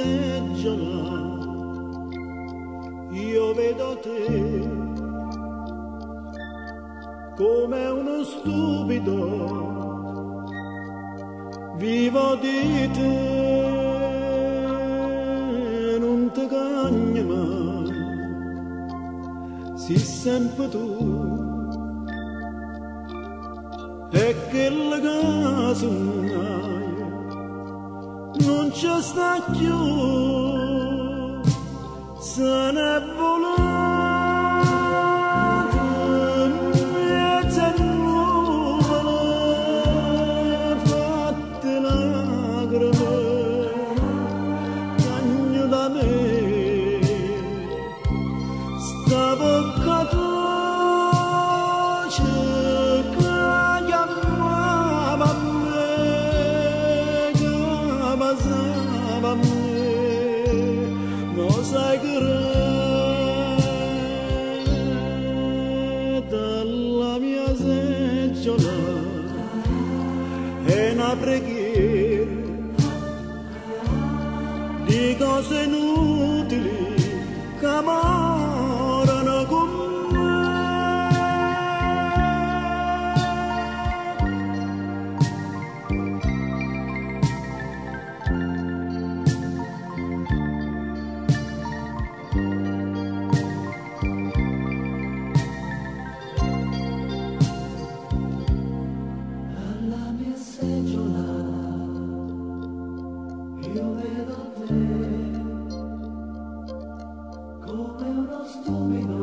seggiola, io vedo te come uno stupido, vivo di te, non ti cagno mai, sei sempre tu. E che la casa non c'è sta più, se ne è volata mezza nuvola, fatte lacrime, cagno da me, sta bocca tua. Sai che dalla mia seggiola è una preghiera di cose inutili che morano con io vedo te come uno stupido,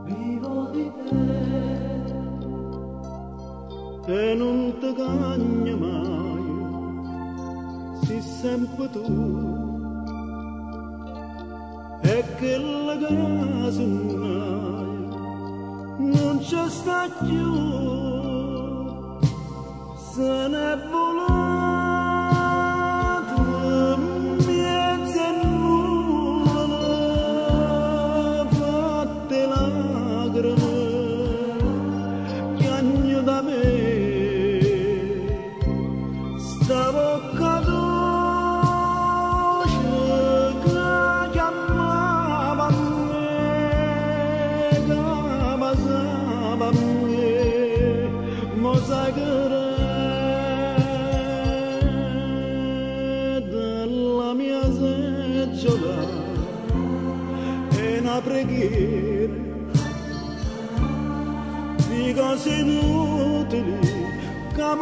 vivo di te e non ti cagno mai, sei sempre tu. E che la casa non c'è sta più, se ne è volata mezza nuvola, fatte lacrime, piagno da me, sta bocca dolce che chiamava me, che basava me, mo sai che è una preghiera di cose inutili che